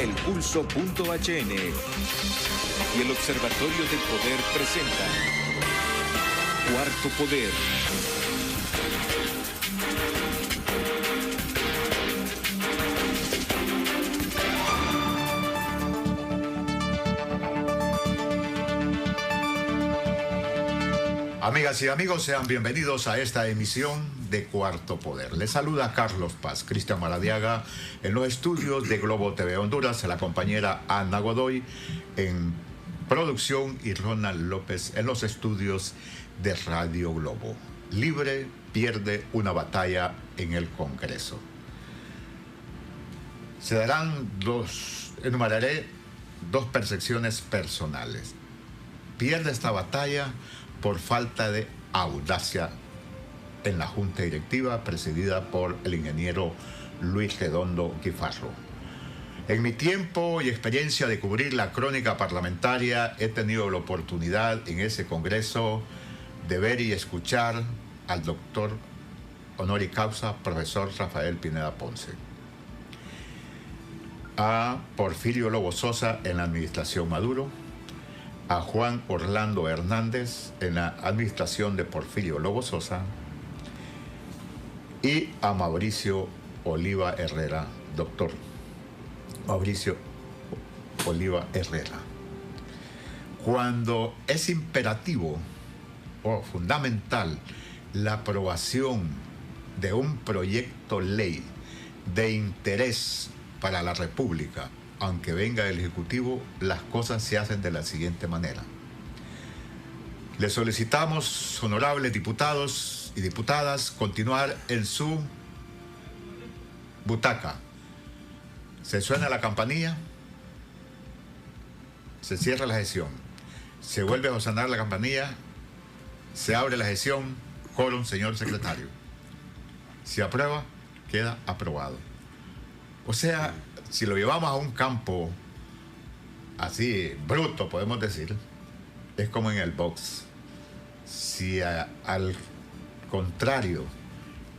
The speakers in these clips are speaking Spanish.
elpulso.hn y el Observatorio del Poder presentan Cuarto Poder. Amigas y amigos, sean bienvenidos a esta emisión de Cuarto Poder. Les saluda Carlos Paz, Cristian Maradiaga en los estudios de Globo TV Honduras, la compañera Ana Godoy en producción y Ronald López en los estudios de Radio Globo. Libre pierde una batalla en el Congreso. Se darán enumeraré dos percepciones personales. Pierde esta batalla por falta de audacia en la Junta Directiva presidida por el ingeniero Luis Redondo Guifarro. En mi tiempo y experiencia de cubrir la crónica parlamentaria, he tenido la oportunidad en ese Congreso de ver y escuchar al doctor honoris causa, profesor Rafael Pineda Ponce, a Porfirio Lobo Sosa en la administración Maduro, a Juan Orlando Hernández en la administración de Porfirio Lobo Sosa y a Mauricio Oliva Herrera, doctor Mauricio Oliva Herrera. Cuando es imperativo o fundamental la aprobación de un proyecto ley de interés para la República, aunque venga del Ejecutivo, las cosas se hacen de la siguiente manera. Le solicitamos, honorables diputados y diputadas, continuar en su butaca. Se suena la campanilla, se cierra la sesión, se vuelve a sonar la campanilla, se abre la sesión, quórum, señor secretario. Si aprueba, queda aprobado. O sea, si lo llevamos a un campo así, bruto, podemos decir, es como en el box. Si al contrario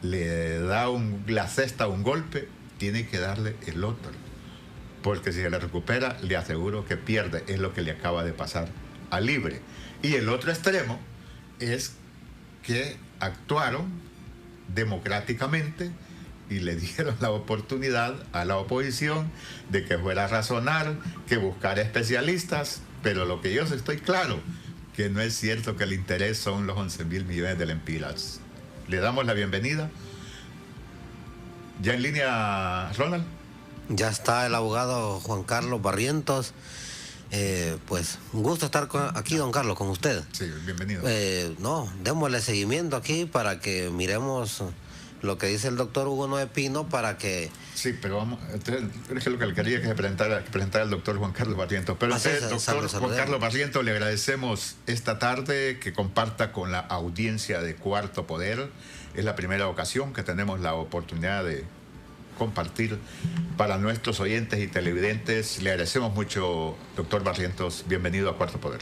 le da la cesta un golpe, tiene que darle el otro. Porque si se le recupera, le aseguro que pierde. Es lo que le acaba de pasar a Libre. Y el otro extremo es que actuaron democráticamente y le dieron la oportunidad a la oposición de que fuera a razonar, que buscara especialistas, pero lo que yo estoy claro, que no es cierto que el interés son los 11.000 millones de lempiras. Le damos la bienvenida. ¿Ya en línea, Ronald? Ya está el abogado Juan Carlos Barrientos. Pues un gusto estar aquí, don Carlos, con usted. Sí, bienvenido. Démosle seguimiento aquí para que miremos lo que dice el doctor Hugo Noé Pino para que... Sí, pero vamos, es lo que le quería que presentara el doctor Juan Carlos Barrientos. Pero doctor Juan Carlos Barrientos, le agradecemos esta tarde que comparta con la audiencia de Cuarto Poder. Es la primera ocasión que tenemos la oportunidad de compartir para nuestros oyentes y televidentes. Le agradecemos mucho, doctor Barrientos. Bienvenido a Cuarto Poder.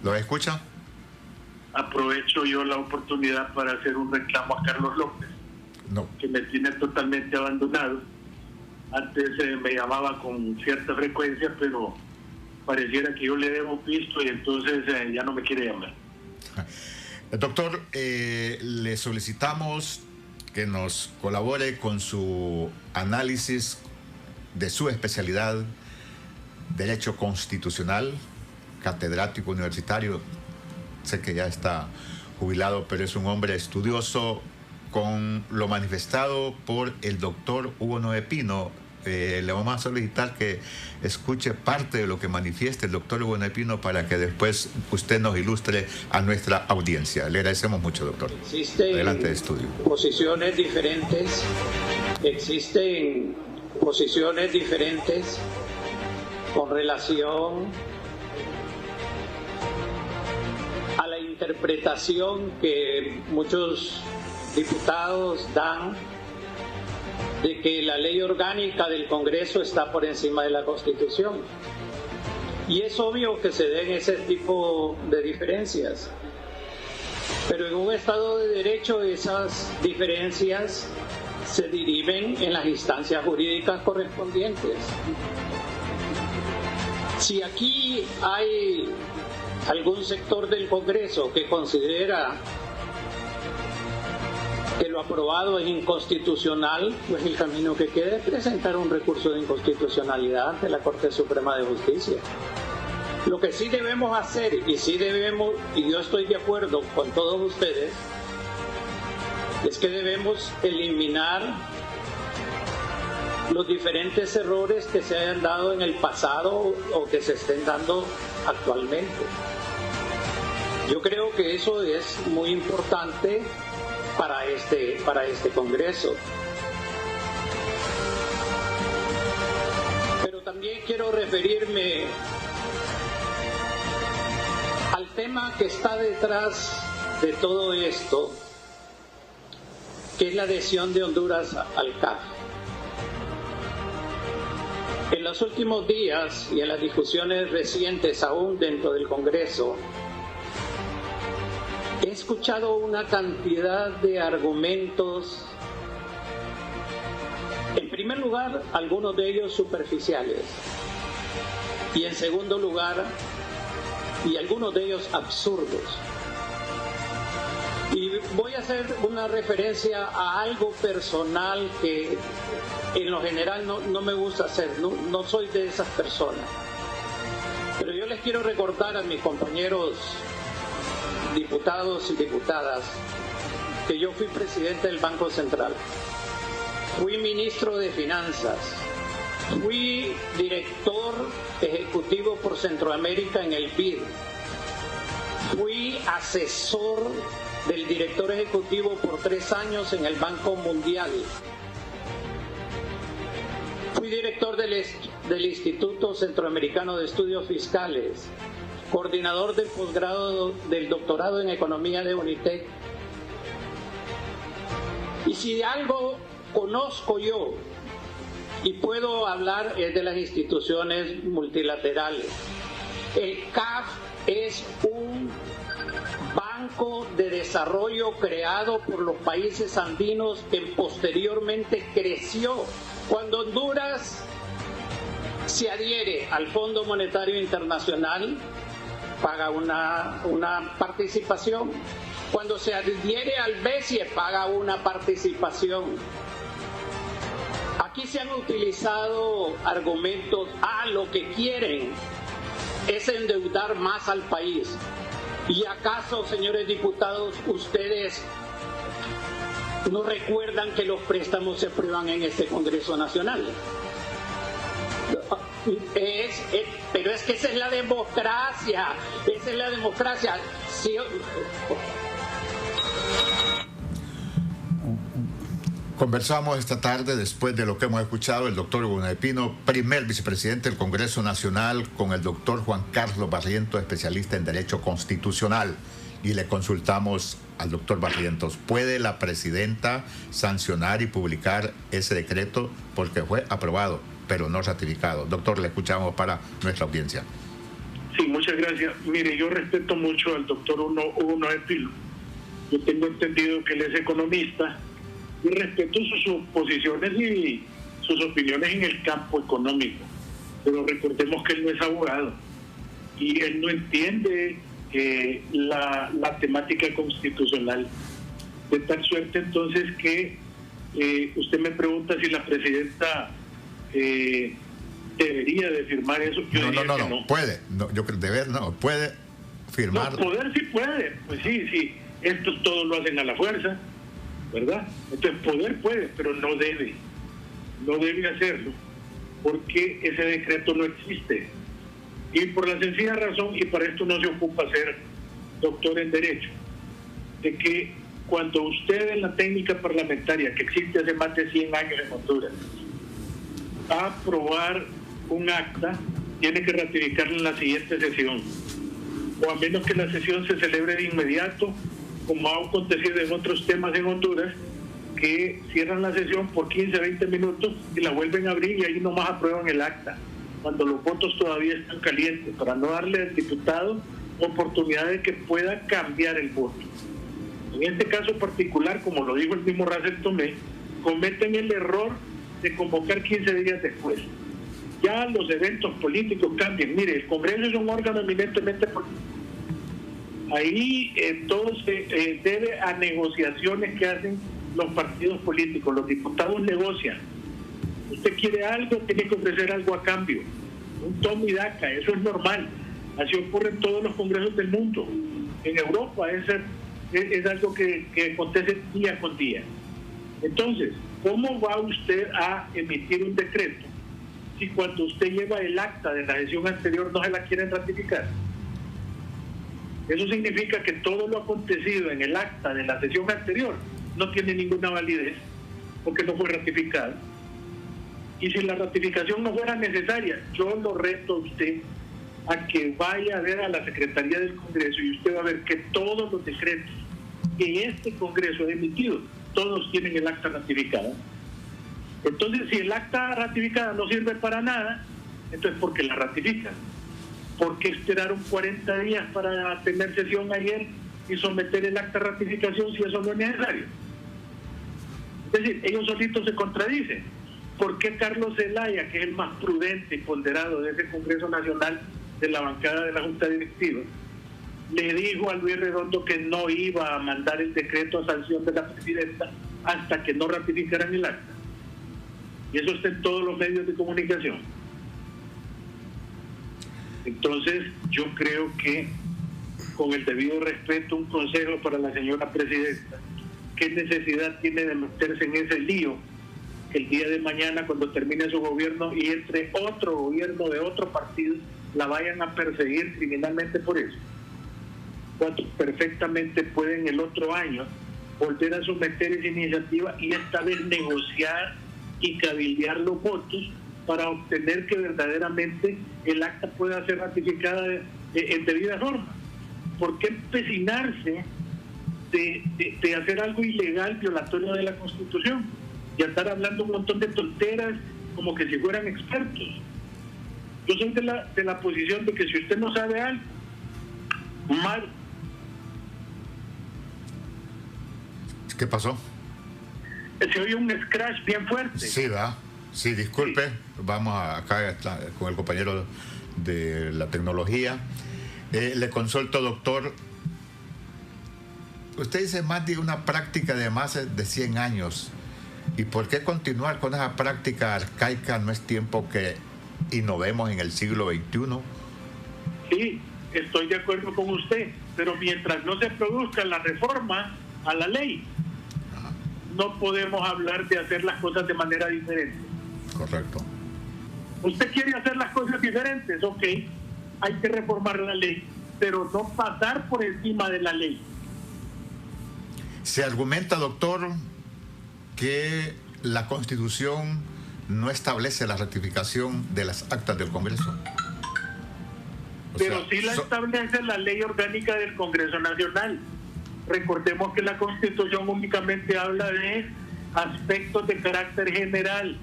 ¿Lo escucha? Aprovecho yo la oportunidad para hacer un reclamo a Carlos López, que me tiene totalmente abandonado. Antes me llamaba con cierta frecuencia, pero pareciera que yo le debo visto y entonces ya no me quiere llamar. Doctor, le solicitamos que nos colabore con su análisis de su especialidad, Derecho Constitucional, catedrático universitario. Sé que ya está jubilado, pero es un hombre estudioso con lo manifestado por el doctor Hugo Noé Pino. Le vamos a solicitar que escuche parte de lo que manifiesta el doctor Hugo Noé Pino para que después usted nos ilustre a nuestra audiencia. Le agradecemos mucho, doctor. Adelante de estudio. Existen posiciones diferentes con relación a la interpretación que muchos diputados dan de que la ley orgánica del Congreso está por encima de la Constitución. Y es obvio que se den ese tipo de diferencias. Pero en un Estado de Derecho esas diferencias se dirimen en las instancias jurídicas correspondientes. Si aquí hay algún sector del Congreso que considera que lo aprobado es inconstitucional, pues el camino que queda es presentar un recurso de inconstitucionalidad ante la Corte Suprema de Justicia. Lo que sí debemos hacer, y yo estoy de acuerdo con todos ustedes, es que debemos eliminar los diferentes errores que se hayan dado en el pasado o que se estén dando actualmente. Yo creo que eso es muy importante para este Congreso. Pero también quiero referirme al tema que está detrás de todo esto, que es la adhesión de Honduras al CAF. En los últimos días y en las discusiones recientes aún dentro del Congreso, he escuchado una cantidad de argumentos, en primer lugar, algunos de ellos superficiales, y en segundo lugar, y algunos de ellos absurdos. Y voy a hacer una referencia a algo personal que en lo general no me gusta hacer, no soy de esas personas. Pero yo les quiero recordar a mis compañeros diputados y diputadas que yo fui presidente del Banco Central, fui ministro de Finanzas, fui director ejecutivo por Centroamérica en el BID, fui asesor del director ejecutivo por 3 años en el Banco Mundial, fui director del Instituto Centroamericano de Estudios Fiscales, coordinador del posgrado del doctorado en Economía de UNITEC. Y si de algo conozco yo y puedo hablar es de las instituciones multilaterales. El CAF es un banco de desarrollo creado por los países andinos que posteriormente creció. Cuando Honduras se adhiere al Fondo Monetario Internacional, paga una participación. Cuando se adhiere al BESIE, paga una participación. Aquí se han utilizado argumentos, lo que quieren es endeudar más al país. ¿Y acaso, señores diputados, ustedes no recuerdan que los préstamos se aprueban en este Congreso Nacional? Pero es que esa es la democracia, Sí. Conversamos esta tarde, después de lo que hemos escuchado, el doctor Hugo Pino, primer vicepresidente del Congreso Nacional, con el doctor Juan Carlos Barrientos, especialista en Derecho Constitucional. Y le consultamos al doctor Barrientos, ¿puede la presidenta sancionar y publicar ese decreto? Porque fue aprobado, pero no ratificado. Doctor, le escuchamos para nuestra audiencia. Sí, muchas gracias. Mire, yo respeto mucho al doctor Hugo Pino. Yo tengo entendido que él es economista y respeto sus posiciones y sus opiniones en el campo económico. Pero recordemos que él no es abogado y él no entiende la temática constitucional. De tal suerte entonces que usted me pregunta si la presidenta debería de firmar eso. Yo no puede. No, yo creo deber no puede firmar. No, poder sí puede. Pues sí. Estos todos lo hacen a la fuerza, ¿verdad? Entonces poder puede, pero no debe hacerlo, porque ese decreto no existe. Y por la sencilla razón, y para esto no se ocupa ser doctor en Derecho, de que cuando usted en la técnica parlamentaria, que existe hace más de 100 años en Honduras, va a aprobar un acta, tiene que ratificarlo en la siguiente sesión, o a menos que la sesión se celebre de inmediato, como ha acontecido en otros temas en Honduras, que cierran la sesión por 15, 20 minutos y la vuelven a abrir y ahí nomás aprueban el acta, cuando los votos todavía están calientes, para no darle al diputado oportunidad de que pueda cambiar el voto. En este caso particular, como lo dijo el mismo Racel Tomé, cometen el error de convocar 15 días después. Ya los eventos políticos cambian. Mire, el Congreso es un órgano eminentemente político. Ahí todo se debe a negociaciones que hacen los partidos políticos. Los diputados negocian. Usted quiere algo, tiene que ofrecer algo a cambio. Un toma y daca, eso es normal. Así ocurre en todos los congresos del mundo. En Europa es algo que acontece día con día. Entonces, ¿cómo va usted a emitir un decreto si cuando usted lleva el acta de la sesión anterior no se la quieren ratificar? Eso significa que todo lo acontecido en el acta de la sesión anterior no tiene ninguna validez porque no fue ratificado. Y si la ratificación no fuera necesaria, yo lo reto a usted a que vaya a ver a la Secretaría del Congreso y usted va a ver que todos los decretos que este Congreso ha emitido, todos tienen el acta ratificada. Entonces, si el acta ratificada no sirve para nada, entonces ¿por qué la ratifican? ¿Por qué esperaron 40 días para tener sesión ayer y someter el acta de ratificación si eso no es necesario? Es decir, ellos solitos se contradicen. ¿Por qué Carlos Zelaya, que es el más prudente y ponderado de ese Congreso Nacional, de la bancada de la Junta Directiva, le dijo a Luis Redondo que no iba a mandar el decreto a sanción de la presidenta hasta que no ratificaran el acta? Y eso está en todos los medios de comunicación. Entonces, yo creo que, con el debido respeto, un consejo para la señora presidenta: ¿qué necesidad tiene de meterse en ese lío que el día de mañana, cuando termine su gobierno y entre otro gobierno de otro partido, la vayan a perseguir criminalmente por eso? Cuando perfectamente pueden el otro año volver a someter esa iniciativa y esta vez negociar y cabildear los votos para obtener que verdaderamente el acta pueda ser ratificada en debida forma. ¿Por qué empecinarse de hacer algo ilegal, violatorio de la Constitución, y andar hablando un montón de tonteras como que si fueran expertos? Yo soy de la posición de que si usted no sabe algo, mal. ¿Qué pasó? Se oye un scratch bien fuerte. Sí, va. Sí, disculpe. Sí. Vamos acá con el compañero de la tecnología. Le consulto, doctor. Usted dice más de una práctica de más de 100 años. ¿Y por qué continuar con esa práctica arcaica? ¿No es tiempo que innovemos en el siglo XXI? Sí, estoy de acuerdo con usted, pero mientras no se produzca la reforma a la ley, no podemos hablar de hacer las cosas de manera diferente. Correcto. Usted quiere hacer las cosas diferentes, ok, hay que reformar la ley, pero no pasar por encima de la ley. Se argumenta, doctor, que la Constitución no establece la ratificación de las actas del Congreso. Pero sí la establece la ley orgánica del Congreso Nacional. Recordemos que la Constitución únicamente habla de aspectos de carácter general.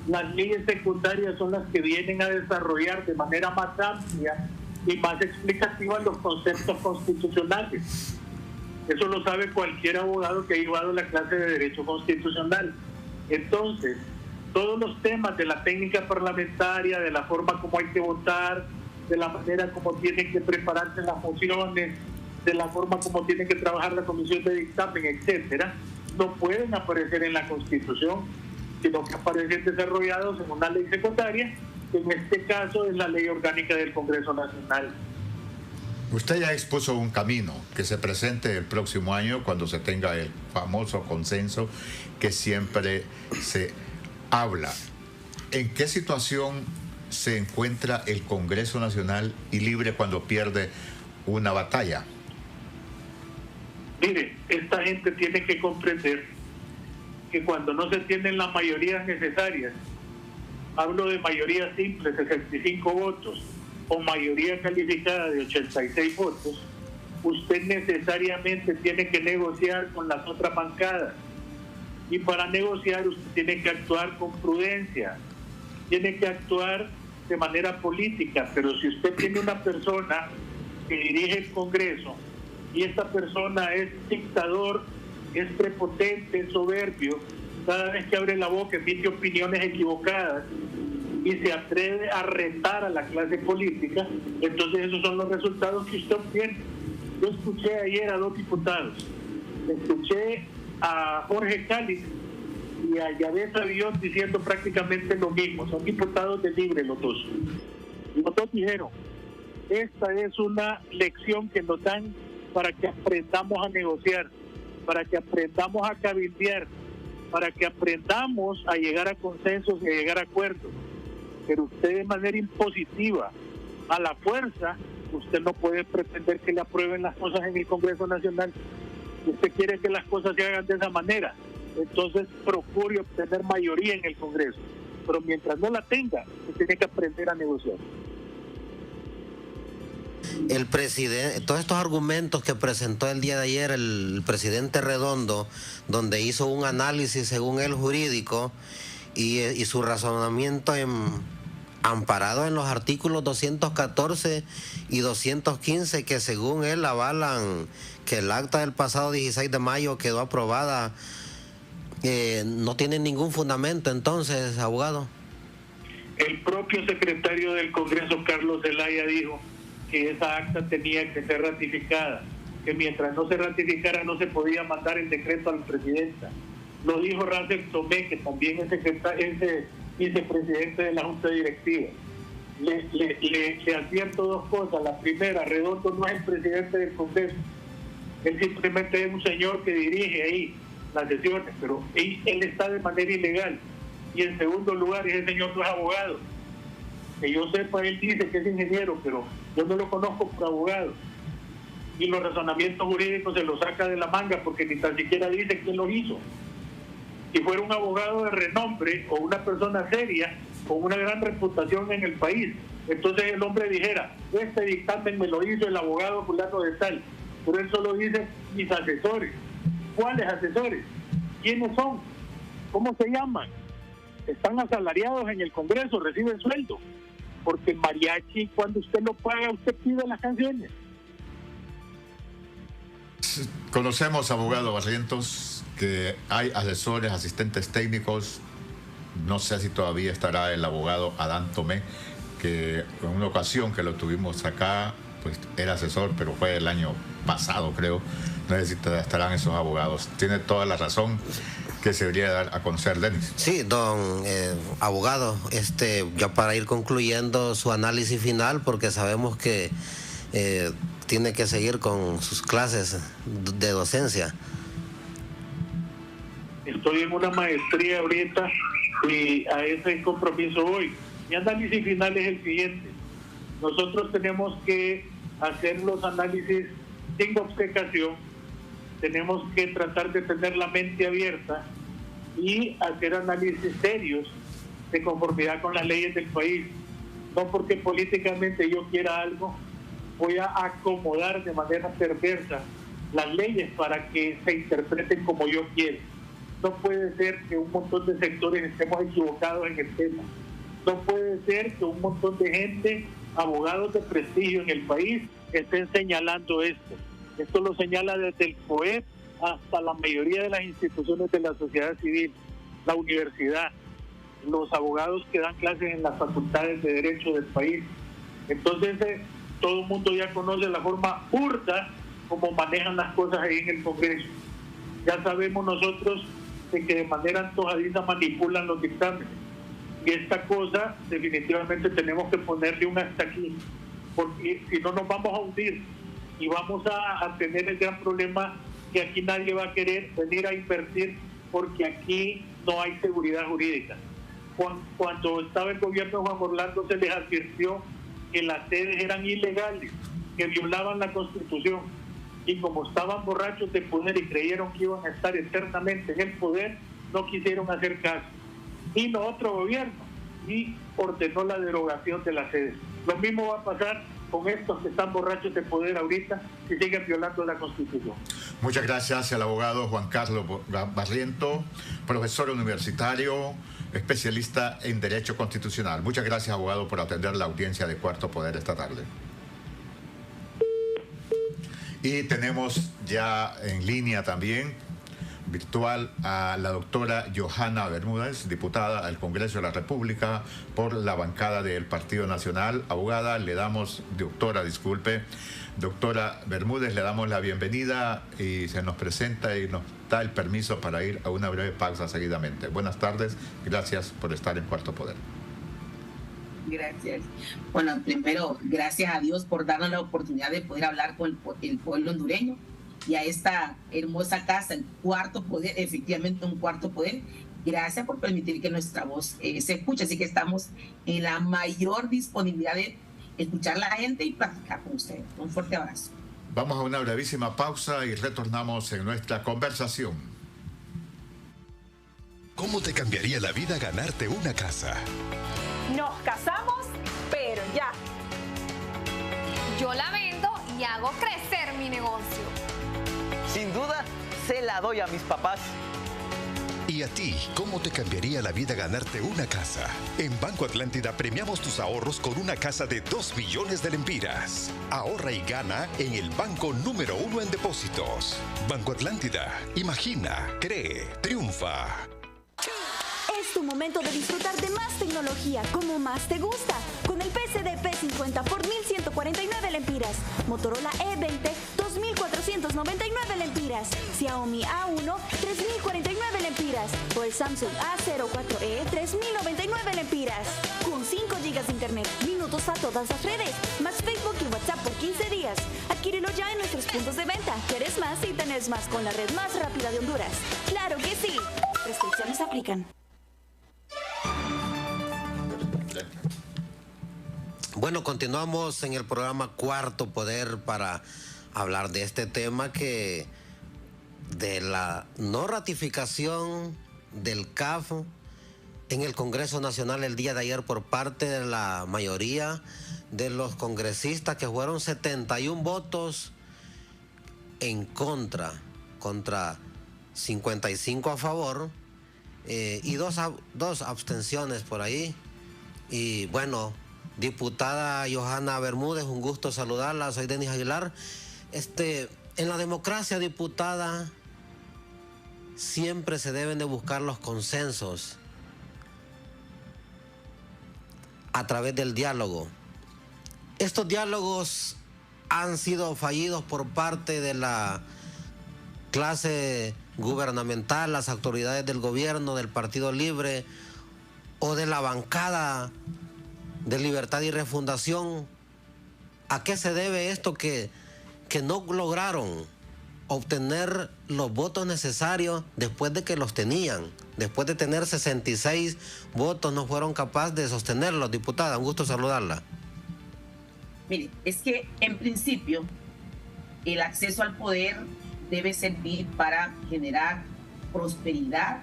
Las leyes secundarias son las que vienen a desarrollar de manera más amplia y más explicativa los conceptos constitucionales. Eso lo sabe cualquier abogado que ha llevado la clase de Derecho Constitucional. Entonces, todos los temas de la técnica parlamentaria, de la forma como hay que votar, de la manera como tienen que prepararse las mociones, de la forma como tiene que trabajar la comisión de dictamen, etcétera, no pueden aparecer en la Constitución, sino que aparecen desarrollados en una ley secundaria, que en este caso es la ley orgánica del Congreso Nacional. Usted ya expuso un camino que se presente el próximo año cuando se tenga el famoso consenso que siempre se habla. ¿En qué situación se encuentra el Congreso Nacional y libre cuando pierde una batalla? Mire, esta gente tiene que comprender que cuando no se tienen las mayorías necesarias, hablo de mayoría simple, 65 votos, o mayoría calificada de 86 votos, usted necesariamente tiene que negociar con las otras bancadas. Y para negociar usted tiene que actuar con prudencia, tiene que actuar de manera política. Pero si usted tiene una persona que dirige el Congreso y esta persona es dictador, es prepotente, es soberbio, cada vez que abre la boca emite opiniones equivocadas y se atreve a retar a la clase política, entonces esos son los resultados que usted obtiene. Yo escuché ayer a 2 diputados, escuché a Jorge Cáliz y a Yabez Avión diciendo prácticamente lo mismo. Son diputados de Libre los dos. Los dos dijeron, esta es una lección que nos dan para que aprendamos a negociar, para que aprendamos a cabildear, para que aprendamos a llegar a consensos y a llegar a acuerdos. Pero usted de manera impositiva, a la fuerza, usted no puede pretender que le aprueben las cosas en el Congreso Nacional. Usted quiere que las cosas se hagan de esa manera, entonces procure obtener mayoría en el Congreso. Pero mientras no la tenga, usted tiene que aprender a negociar. El presidente, todos estos argumentos que presentó el día de ayer el presidente Redondo, donde hizo un análisis según él jurídico y su razonamiento amparado en los artículos 214 y 215 que según él avalan que el acta del pasado 16 de mayo quedó aprobada, no tiene ningún fundamento entonces, abogado. El propio secretario del Congreso, Carlos Zelaya, dijo que esa acta tenía que ser ratificada, que mientras no se ratificara no se podía mandar el decreto a la presidenta. Lo dijo Rancel Tomé, que también es vicepresidente de la Junta Directiva. Le advierto 2 cosas. La primera, Redondo no es el presidente del Congreso. Él simplemente es un señor que dirige ahí las sesiones, pero él está de manera ilegal. Y en segundo lugar, ese señor no es abogado. Que yo sepa, él dice que es ingeniero, pero yo no lo conozco por abogado. Y los razonamientos jurídicos se los saca de la manga porque ni tan siquiera dice quién los hizo. Si fuera un abogado de renombre o una persona seria con una gran reputación en el país, entonces el hombre dijera, este dictamen me lo hizo el abogado fulano de tal, pero él solo dice mis asesores. ¿Cuáles asesores? ¿Quiénes son? ¿Cómo se llaman? Están asalariados en el Congreso, reciben sueldo, porque el mariachi, cuando usted lo paga, usted pide las canciones. Conocemos, abogado Barrientos, que hay asesores, asistentes técnicos. No sé si todavía estará el abogado Adán Tomé, que en una ocasión que lo tuvimos acá, pues era asesor, pero fue el año pasado, creo. No sé si estarán esos abogados. Tiene toda la razón que se debería dar a conocer, Denis. Sí, don abogado, ya para ir concluyendo su análisis final, porque sabemos que tiene que seguir con sus clases de docencia. Estoy en una maestría ahorita y a ese compromiso voy. Mi análisis final es el siguiente. Nosotros tenemos que hacer los análisis sin obcecación, tenemos que tratar de tener la mente abierta y hacer análisis serios de conformidad con las leyes del país. No porque políticamente yo quiera algo, voy a acomodar de manera perversa las leyes para que se interpreten como yo quiero. No puede ser que un montón de sectores estemos equivocados en el tema. No puede ser que un montón de gente, abogados de prestigio en el país, estén señalando esto. Esto lo señala desde el COEP hasta la mayoría de las instituciones de la sociedad civil, la universidad, los abogados que dan clases en las facultades de Derecho del país. Entonces, todo el mundo ya conoce la forma burda como manejan las cosas ahí en el Congreso. Ya sabemos nosotros de que de manera antojadiza manipulan los dictámenes. Y esta cosa definitivamente tenemos que ponerle un hasta aquí, porque si no nos vamos a hundir y vamos a tener el gran problema que aquí nadie va a querer venir a invertir porque aquí no hay seguridad jurídica. Cuando estaba el gobierno de Juan Orlando se les advirtió que las sedes eran ilegales, que violaban la Constitución, y como estaban borrachos de poder y creyeron que iban a estar eternamente en el poder, no quisieron hacer caso. Vino otro gobierno y ordenó la derogación de las sedes. Lo mismo va a pasar con estos que están borrachos de poder ahorita si siguen violando la Constitución. Muchas gracias al abogado Juan Carlos Barriento, profesor universitario, especialista en Derecho Constitucional. Muchas gracias, abogado, por atender la audiencia de Cuarto Poder esta tarde. Y tenemos ya en línea también virtual a la doctora Johanna Bermúdez, diputada al Congreso de la República por la bancada del Partido Nacional. Abogada, le damos, doctora Bermúdez, le damos la bienvenida y se nos presenta y nos da el permiso para ir a una breve pausa seguidamente. Buenas tardes, gracias por estar en Cuarto Poder. Gracias. Bueno, primero, gracias a Dios por darnos la oportunidad de poder hablar con el pueblo hondureño y a esta hermosa casa, el Cuarto Poder, efectivamente un Cuarto Poder. Gracias por permitir que nuestra voz se escuche, así que estamos en la mayor disponibilidad de escuchar a la gente y platicar con ustedes. Un fuerte abrazo. Vamos a una brevísima pausa y retornamos en nuestra conversación. ¿Cómo te cambiaría la vida ganarte una casa? Nos casamos, pero ya. Yo la vendo y hago crecer mi negocio. Sin duda, se la doy a mis papás. ¿Y a ti, cómo te cambiaría la vida ganarte una casa? En Banco Atlántida premiamos tus ahorros con una casa de 2 millones de lempiras. Ahorra y gana en el banco número 1 en depósitos. Banco Atlántida. Imagina, cree, triunfa. Es tu momento de disfrutar de más tecnología como más te gusta. Con el PCD P50 por 1.149 lempiras. Motorola E20, 2.499 lempiras. Xiaomi A1, 3.049 lempiras. O el Samsung A04e, 3.099 lempiras. Con 5 GB de internet, minutos a todas las redes, más Facebook y WhatsApp por 15 días. Adquírelo ya en nuestros puntos de venta. ¿Quieres más y tenés más con la red más rápida de Honduras? ¡Claro que sí! Restricciones aplican. Bueno, continuamos en el programa Cuarto Poder para hablar de este tema de la no ratificación del CAF en el Congreso Nacional el día de ayer por parte de la mayoría de los congresistas, que fueron 71 votos en contra 55 a favor y dos abstenciones por ahí. Y bueno, diputada Johanna Bermúdez, un gusto saludarla. Soy Denis Aguilar. En la democracia, diputada, siempre se deben de buscar los consensos a través del diálogo. Estos diálogos han sido fallidos por parte de la clase gubernamental, las autoridades del gobierno, del Partido Libre o de la bancada de Libertad y Refundación. ¿A qué se debe esto que no lograron obtener los votos necesarios después de que los tenían? Después de tener 66 votos no fueron capaces de sostenerlos, diputada. Un gusto saludarla. Mire, es que en principio el acceso al poder debe servir para generar prosperidad,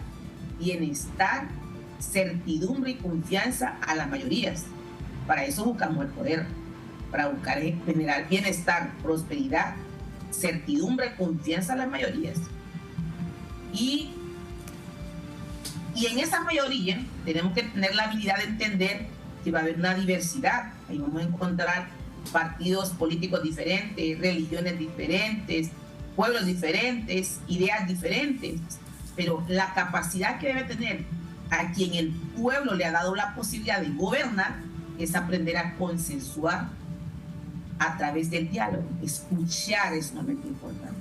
bienestar, certidumbre y confianza a las mayorías. Para eso buscamos el poder, para buscar generar bienestar, prosperidad, certidumbre, confianza a las mayorías. Y en esa mayoría tenemos que tener la habilidad de entender que va a haber una diversidad. Ahí vamos a encontrar partidos políticos diferentes, religiones diferentes, pueblos diferentes, ideas diferentes, pero la capacidad que debe tener a quien el pueblo le ha dado la posibilidad de gobernar es aprender a consensuar a través del diálogo. Escuchar es sumamente importante.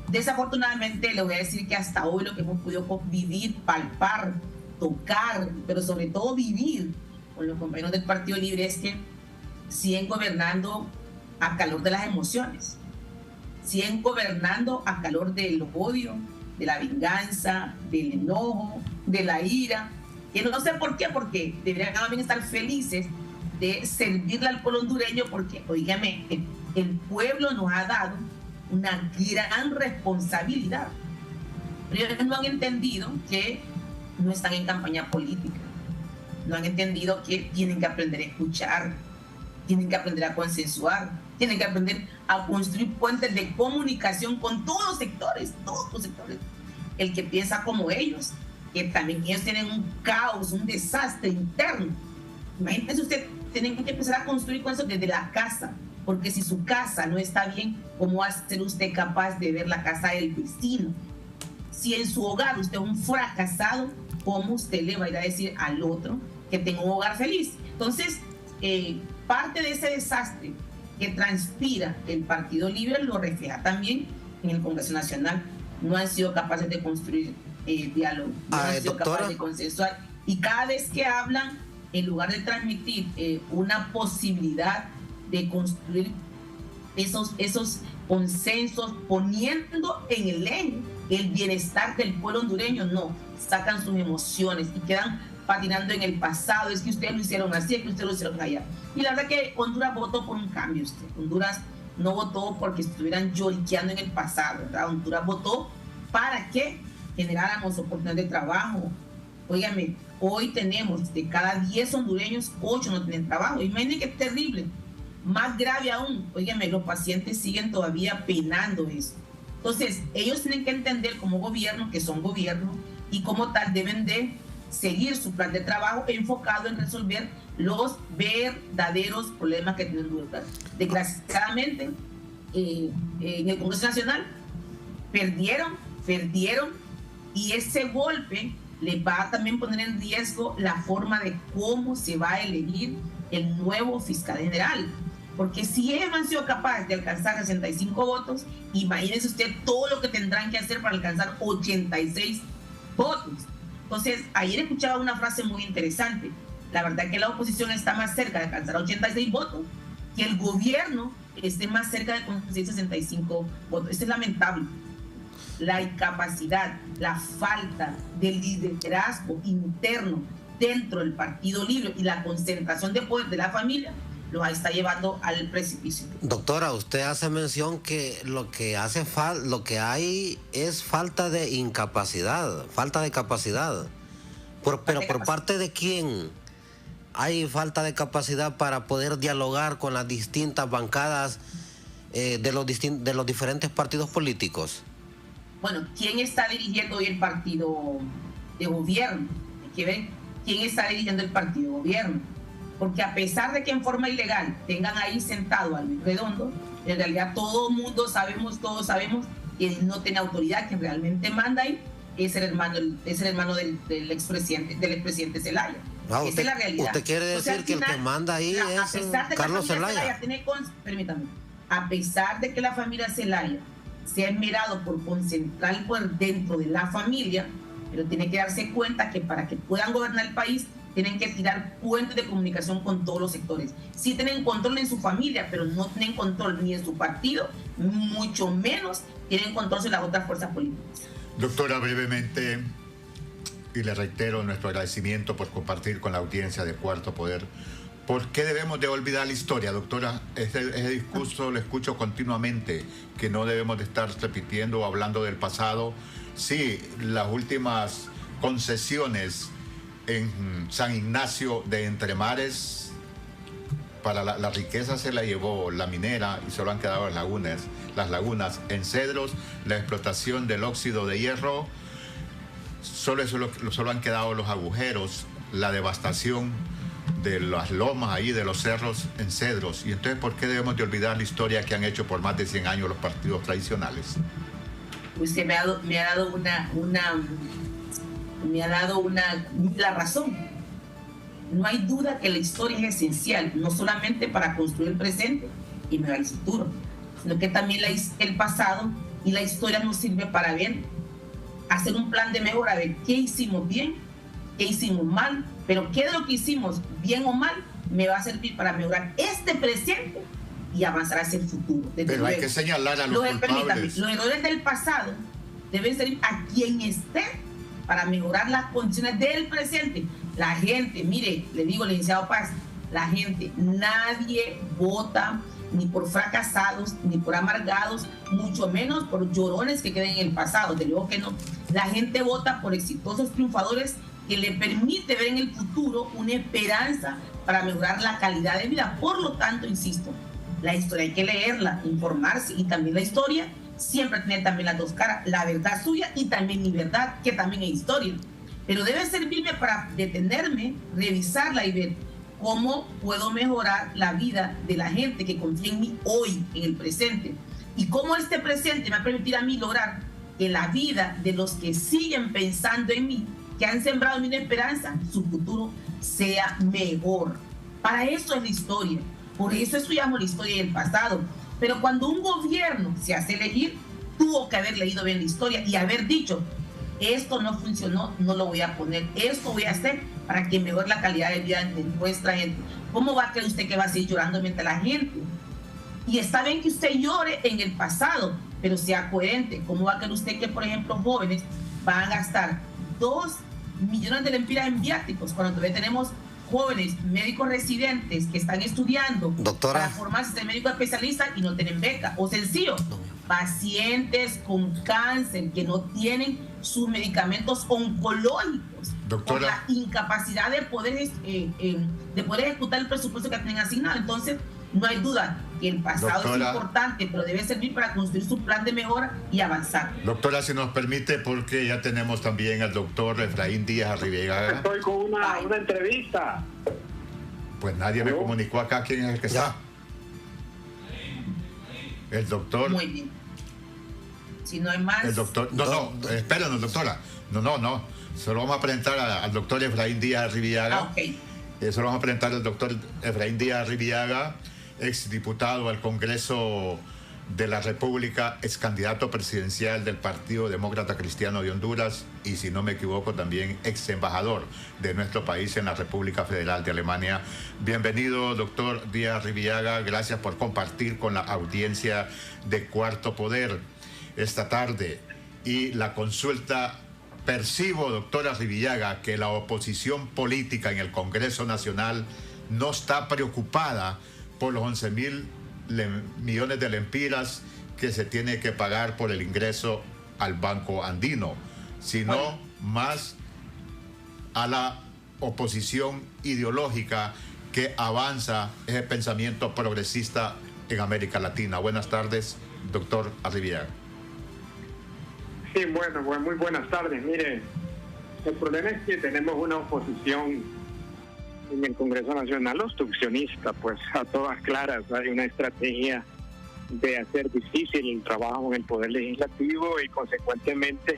Desafortunadamente, le voy a decir que hasta hoy lo que hemos podido vivir, palpar, tocar, pero sobre todo vivir con los compañeros del Partido Libre es que siguen gobernando a calor de las emociones, siguen gobernando a calor del odio, de la venganza, del enojo, de la ira, que no sé por qué, porque deberían también estar felices de servirle al pueblo hondureño, porque, oígame, el pueblo nos ha dado una gran responsabilidad. Pero ellos no han entendido que no están en campaña política, no han entendido que tienen que aprender a escuchar, tienen que aprender a consensuar, tienen que aprender a construir puentes de comunicación con todos los sectores, el que piensa como ellos, que también ellos tienen un caos, un desastre interno. Imagínense usted, tienen que empezar a construir con eso desde la casa, porque si su casa no está bien, ¿cómo va a ser usted capaz de ver la casa del vecino? si en su hogar usted es un fracasado, ¿cómo usted le va a ir a decir al otro que tenga un hogar feliz? Entonces, parte de ese desastre que transpira el Partido Libre lo refleja también en el Congreso Nacional. No han sido capaces de construir diálogo, no han sido capaces de consensuar. Y cada vez que hablan, en lugar de transmitir una posibilidad de construir esos consensos, poniendo en el eje el bienestar del pueblo hondureño, no, sacan sus emociones y quedan patinando en el pasado. Es que ustedes lo hicieron así, es que ustedes lo hicieron allá. Y la verdad que Honduras votó por un cambio. Honduras no votó porque estuvieran lloriqueando en el pasado, ¿verdad? Honduras votó para que generáramos oportunidades de trabajo. Óigame, hoy tenemos de cada 10 hondureños, 8 no tienen trabajo. Imagínense que es terrible. Más grave aún, óigame, los pacientes siguen todavía penando eso. Entonces, ellos tienen que entender como gobierno que son gobierno y como tal deben de seguir su plan de trabajo enfocado en resolver los verdaderos problemas que tienen Honduras. Desgraciadamente, en el Congreso Nacional perdieron y ese golpe le va a también poner en riesgo la forma de cómo se va a elegir el nuevo fiscal general. Porque si ellos han sido capaces de alcanzar 65 votos, imagínense usted todo lo que tendrán que hacer para alcanzar 86 votos. Entonces, ayer escuchaba una frase muy interesante. La verdad que la oposición está más cerca de alcanzar 86 votos que el gobierno esté más cerca de conseguir 65 votos. Esto es lamentable. La incapacidad, la falta de liderazgo interno dentro del Partido Libre y la concentración de poder de la familia los está llevando al precipicio. Doctora, usted hace mención que lo que hay es falta de incapacidad, falta de capacidad. Pero por parte de quién hay falta de capacidad para poder dialogar con las distintas bancadas de los diferentes partidos políticos. Bueno, ¿quién está dirigiendo hoy el partido de gobierno? Hay que ver quién está dirigiendo el partido de gobierno. Porque a pesar de que en forma ilegal tengan ahí sentado a Luis Redondo, en realidad todos sabemos que no tiene autoridad, que realmente manda ahí, es el hermano del expresidente Zelaya. Esa es la realidad. ¿Usted quiere decir que el que manda ahí es Carlos Zelaya? Permítame. A pesar de que la familia Zelaya se ha esmerado por concentrar el poder dentro de la familia, pero tiene que darse cuenta que para que puedan gobernar el país tienen que tirar puentes de comunicación con todos los sectores. Sí tienen control en su familia, pero no tienen control ni en su partido, mucho menos tienen control sobre las otras fuerzas políticas. Doctora, brevemente, y le reitero nuestro agradecimiento por compartir con la audiencia de Cuarto Poder. ¿Por qué debemos de olvidar la historia, doctora? Ese discurso lo escucho continuamente, que no debemos de estar repitiendo o hablando del pasado. Sí, las últimas concesiones en San Ignacio de Entremares, para la riqueza se la llevó la minera y solo han quedado las lagunas. En Cedros, la explotación del óxido de hierro, solo han quedado los agujeros, la devastación de las lomas ahí, de los cerros en Cedros. Y entonces, ¿por qué debemos de olvidar la historia que han hecho por más de 100 años los partidos tradicionales? Usted me ha dado la razón. No hay duda que la historia es esencial, no solamente para construir el presente y mejorar el futuro, sino que también el pasado y la historia nos sirve para ver, hacer un plan de mejora, ver qué hicimos bien, qué hicimos mal, pero qué de lo que hicimos bien o mal me va a servir para mejorar este presente y avanzar hacia el futuro. Pero hay que señalar a los culpables. Los errores del pasado deben servir a quien esté para mejorar las condiciones del presente. La gente, mire, le digo, licenciado Paz, la gente, nadie vota ni por fracasados, ni por amargados, mucho menos por llorones que queden en el pasado. Te digo que no. La gente vota por exitosos triunfadores que le permite ver en el futuro una esperanza para mejorar la calidad de vida. Por lo tanto, insisto, la historia hay que leerla, informarse, y también la historia siempre tiene también las dos caras, la verdad suya y también mi verdad, que también es historia. Pero debe servirme para detenerme, revisarla y ver cómo puedo mejorar la vida de la gente que confía en mí hoy, en el presente. Y cómo este presente me va a permitir a mí lograr que la vida de los que siguen pensando en mí, que han sembrado en mi esperanza, su futuro sea mejor. Para eso es la historia. Por eso estudiamos la historia del pasado. Pero cuando un gobierno se hace elegir, tuvo que haber leído bien la historia y haber dicho, esto no funcionó, no lo voy a poner, esto voy a hacer para que mejore la calidad de vida de nuestra gente. ¿Cómo va a creer usted que va a seguir llorando mientras la gente? Y está bien que usted llore en el pasado, pero sea coherente. ¿Cómo va a creer usted que, por ejemplo, jóvenes van a gastar 2 millones de lempiras en viáticos cuando todavía tenemos jóvenes médicos residentes que están estudiando para formarse de médico especialista y no tienen beca? O sencillo, pacientes con cáncer que no tienen sus medicamentos oncológicos, doctora, por la incapacidad de poder ejecutar el presupuesto que tienen asignado. Entonces, no hay duda que el pasado, doctora, es importante, pero debe servir para construir su plan de mejora y avanzar. Doctora, si nos permite, porque ya tenemos también al doctor Efraín Díaz Arribiegaga. Estoy con una entrevista. Pues nadie me comunicó acá quién es el que está. El doctor. Muy bien. Si no hay más. El doctor. Espéranos, doctora. No. Solo vamos a presentar al doctor Efraín Díaz Arribiegaga. Solo vamos a presentar al doctor Efraín Díaz Arribiegaga, exdiputado al Congreso de la República, ex candidato presidencial del Partido Demócrata Cristiano de Honduras y, si no me equivoco, también ex embajador de nuestro país en la República Federal de Alemania. Bienvenido, doctor Díaz Arribiegaga. Gracias por compartir con la audiencia de Cuarto Poder esta tarde. Y la consulta: percibo, doctora Arribiegaga, que la oposición política en el Congreso Nacional no está preocupada por los 11.000 millones de lempiras que se tiene que pagar por el ingreso al Banco Andino, sino más a la oposición ideológica que avanza ese pensamiento progresista en América Latina. Buenas tardes, doctor Arribiegaga. Sí, bueno, muy buenas tardes. Mire, el problema es que tenemos una oposición en el Congreso Nacional obstruccionista, pues a todas claras. Hay una estrategia de hacer difícil el trabajo en el Poder Legislativo y consecuentemente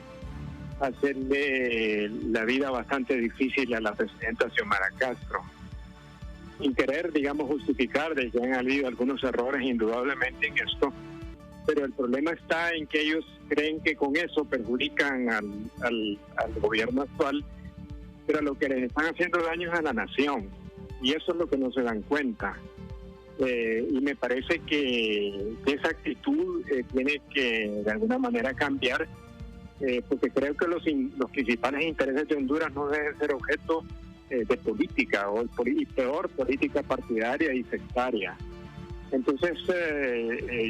hacerle la vida bastante difícil a la presidenta Xiomara Castro. Sin querer, digamos, justificar de que han habido algunos errores indudablemente en esto, pero el problema está en que ellos creen que con eso perjudican al gobierno actual, pero lo que les están haciendo daño es a la nación, y eso es lo que no se dan cuenta. Y me parece que esa actitud tiene que de alguna manera cambiar, porque creo que los principales intereses de Honduras no deben ser objeto de política, y peor, política partidaria y sectaria. Entonces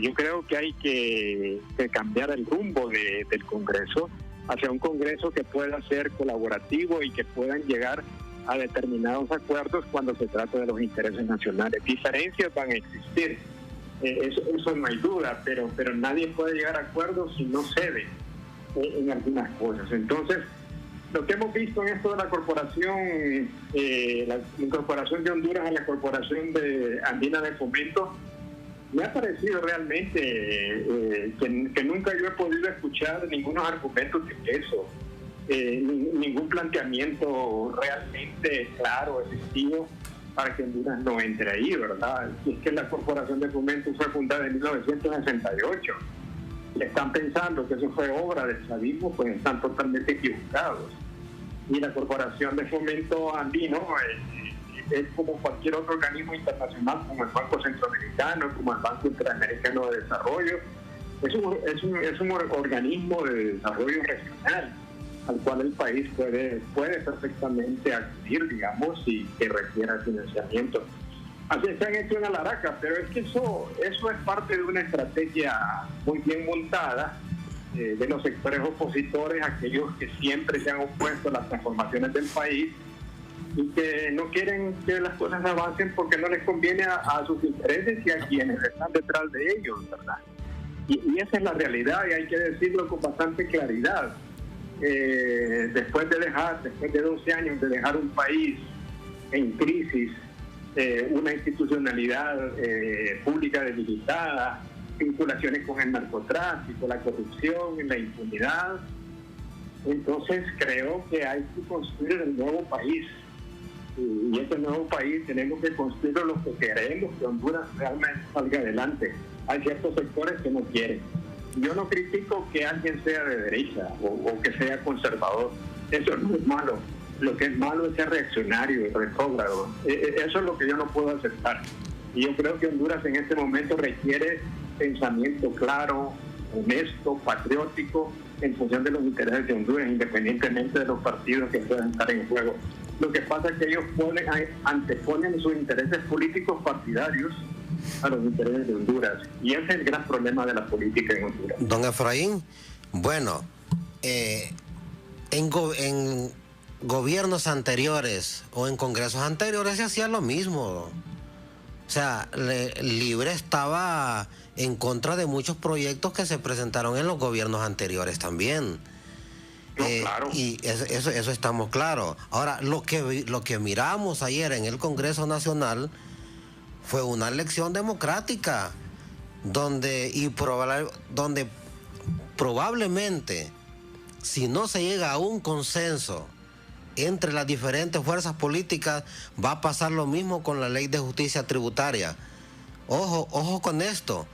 yo creo que hay que cambiar el rumbo del Congreso hacia un Congreso que pueda ser colaborativo y que puedan llegar a determinados acuerdos cuando se trata de los intereses nacionales. Diferencias van a existir, eso no hay duda, pero nadie puede llegar a acuerdos si no cede en algunas cosas. Entonces, lo que hemos visto en esto de la corporación, la incorporación de Honduras a la Corporación Andina de Fomento, me ha parecido realmente que nunca yo he podido escuchar ningunos argumentos de eso, ningún planteamiento realmente claro, efectivo, para que Honduras no entre ahí, ¿verdad? Y es que la Corporación de Fomento fue fundada en 1968. Están pensando que eso fue obra del chavismo, pues están totalmente equivocados. Y la Corporación de Fomento Andino es como cualquier otro organismo internacional, como el Banco Centroamericano, como el Banco Interamericano de Desarrollo. Es un organismo de desarrollo regional al cual el país puede perfectamente acudir, digamos, y que requiera financiamiento. Así se han hecho una laraca, pero es que eso es parte de una estrategia muy bien montada de los sectores opositores, aquellos que siempre se han opuesto a las transformaciones del país y que no quieren que las cosas avancen porque no les conviene a sus intereses y a quienes están detrás de ellos, ¿verdad? Y esa es la realidad y hay que decirlo con bastante claridad. Después de 12 años de dejar un país en crisis, una institucionalidad pública debilitada, vinculaciones con el narcotráfico, la corrupción, la impunidad. Entonces creo que hay que construir el nuevo país. Y ese nuevo país tenemos que construirlo lo que queremos que Honduras realmente salga adelante. Hay ciertos sectores que no quieren. Yo no critico que alguien sea de derecha o que sea conservador. Eso no es malo. Lo que es malo es ser reaccionario y retrógrado. Eso es lo que yo no puedo aceptar. Y yo creo que Honduras en este momento requiere pensamiento claro, honesto, patriótico, en función de los intereses de Honduras, independientemente de los partidos que puedan estar en juego. Lo que pasa es que ellos anteponen sus intereses políticos partidarios a los intereses de Honduras. Y ese es el gran problema de la política en Honduras. Don Efraín, bueno, en gobiernos anteriores o en congresos anteriores se hacía lo mismo. O sea, Libre estaba en contra de muchos proyectos que se presentaron en los gobiernos anteriores también. No, claro. Y eso estamos claros. Ahora, lo que miramos ayer en el Congreso Nacional fue una elección democrática donde probablemente, si no se llega a un consenso entre las diferentes fuerzas políticas, va a pasar lo mismo con la ley de justicia tributaria. Ojo con esto,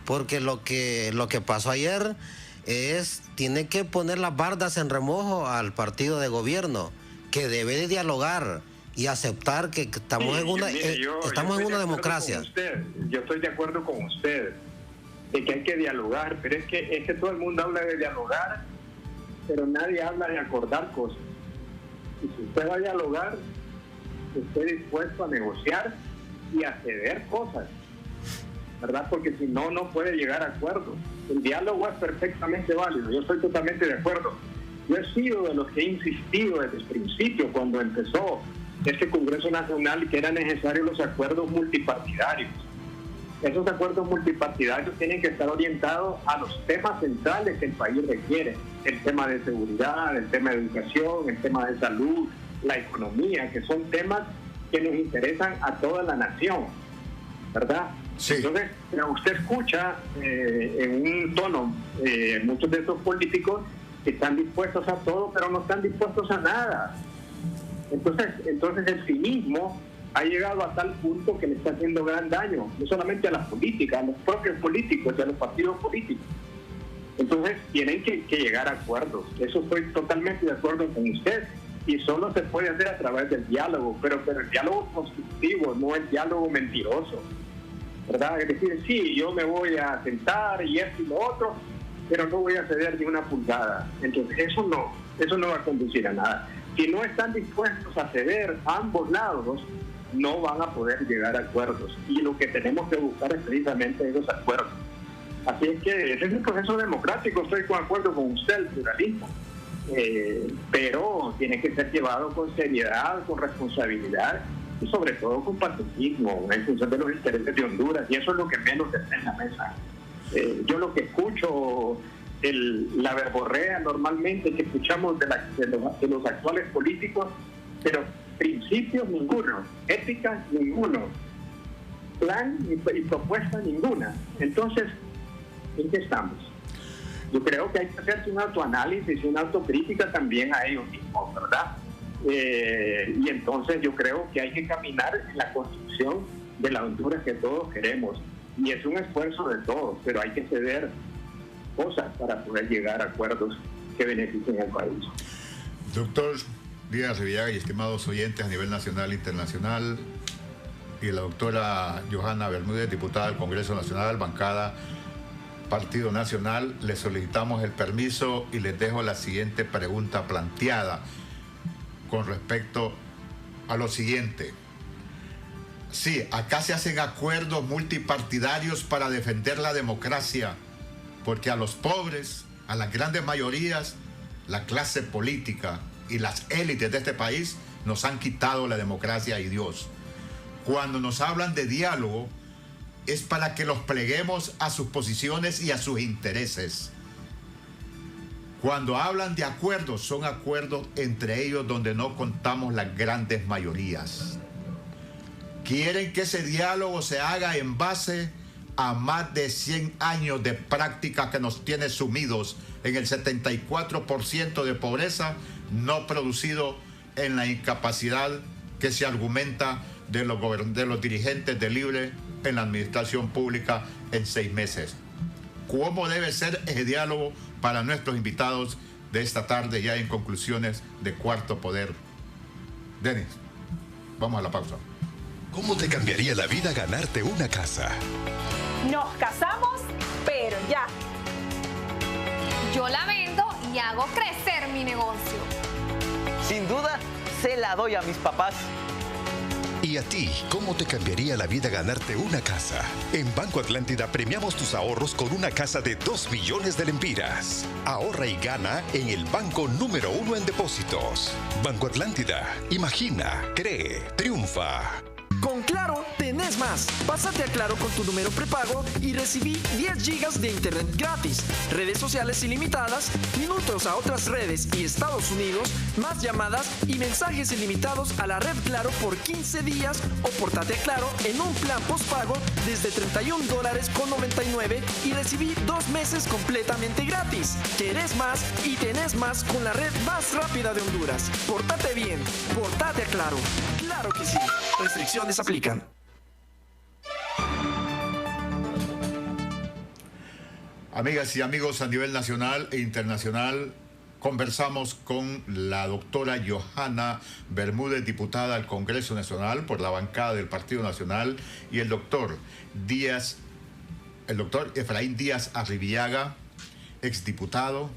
porque lo que pasó ayer tiene que poner las bardas en remojo al partido de gobierno, que debe de dialogar y aceptar que estamos en una democracia. Yo estoy de acuerdo con usted de que hay que dialogar, pero es que todo el mundo habla de dialogar, pero nadie habla de acordar cosas. Y si usted va a dialogar, esté dispuesto a negociar y a ceder cosas, ¿verdad? Porque si no, no puede llegar a acuerdos. El diálogo es perfectamente válido, yo estoy totalmente de acuerdo. Yo he sido de los que he insistido desde el principio, cuando empezó este Congreso Nacional, que eran necesarios los acuerdos multipartidarios. Esos acuerdos multipartidarios tienen que estar orientados a los temas centrales que el país requiere: el tema de seguridad, el tema de educación, el tema de salud, la economía, que son temas que nos interesan a toda la nación, ¿verdad? Sí. Entonces, usted escucha en un tono muchos de estos políticos que están dispuestos a todo, pero no están dispuestos a nada. Entonces el cinismo ha llegado a tal punto que le está haciendo gran daño, no solamente a las políticas, a los propios políticos y a los partidos políticos. Entonces tienen que llegar a acuerdos. Eso estoy totalmente de acuerdo con usted. Y solo se puede hacer a través del diálogo, pero el diálogo constructivo, no el diálogo mentiroso, ¿verdad? Es decir, sí, yo me voy a sentar y esto y lo otro, pero no voy a ceder ni una pulgada. Entonces eso no va a conducir a nada. Si no están dispuestos a ceder a ambos lados, no van a poder llegar a acuerdos. Y lo que tenemos que buscar es precisamente esos acuerdos. Así es que ese es el proceso democrático, estoy de acuerdo con usted, el pluralismo. Pero tiene que ser llevado con seriedad, con responsabilidad y sobre todo con patriotismo en función de los intereses de Honduras, y eso es lo que menos está en la mesa. Yo lo que escucho, la verborrea normalmente que escuchamos de los actuales políticos, pero principios ninguno, ética ninguno, plan y propuesta ninguna. Entonces, ¿en qué estamos? Yo creo que hay que hacerse un autoanálisis y una autocrítica también a ellos mismos, ¿verdad? Y entonces yo creo que hay que caminar en la construcción de la Honduras que todos queremos. Y es un esfuerzo de todos, pero hay que ceder cosas para poder llegar a acuerdos que beneficien al país. Doctor Díaz Revillaga y estimados oyentes a nivel nacional e internacional, y la doctora Johanna Bermúdez, diputada del Congreso Nacional, bancada Partido Nacional, les solicitamos el permiso y les dejo la siguiente pregunta planteada con respecto a lo siguiente. Sí, acá se hacen acuerdos multipartidarios para defender la democracia, porque a los pobres, a las grandes mayorías, la clase política y las élites de este país nos han quitado la democracia y Dios. Cuando nos hablan de diálogo, es para que los pleguemos a sus posiciones y a sus intereses. Cuando hablan de acuerdos, son acuerdos entre ellos donde no contamos las grandes mayorías. Quieren que ese diálogo se haga en base a más de 100 años de práctica que nos tiene sumidos en el 74% de pobreza no producido en la incapacidad que se argumenta de los dirigentes de Libre en la administración pública en 6 meses. ¿Cómo debe ser ese diálogo para nuestros invitados de esta tarde ya en conclusiones de Cuarto Poder? Denis, vamos a la pausa. ¿Cómo te cambiaría la vida ganarte una casa? Nos casamos, pero ya. Yo la vendo y hago crecer mi negocio. Sin duda, se la doy a mis papás. ¿Y a ti, cómo te cambiaría la vida ganarte una casa? En Banco Atlántida premiamos tus ahorros con una casa de 2 millones de lempiras. Ahorra y gana en el banco número 1 en depósitos. Banco Atlántida. Imagina, cree, triunfa. Con Claro, tenés más. Pásate a Claro con tu número prepago y recibí 10 gigas de internet gratis, redes sociales ilimitadas, minutos a otras redes y Estados Unidos, más llamadas y mensajes ilimitados a la red Claro por 15 días o pórtate a Claro en un plan postpago desde $31.99 y recibí 2 meses completamente gratis. Querés más y tenés más con la red más rápida de Honduras. Pórtate bien, pórtate a Claro. Claro que sí. Restricciones aplican. Amigas y amigos, a nivel nacional e internacional, conversamos con la doctora Johanna Bermúdez, diputada al Congreso Nacional por la bancada del Partido Nacional, y el doctor Efraín Díaz Arribillaga, exdiputado,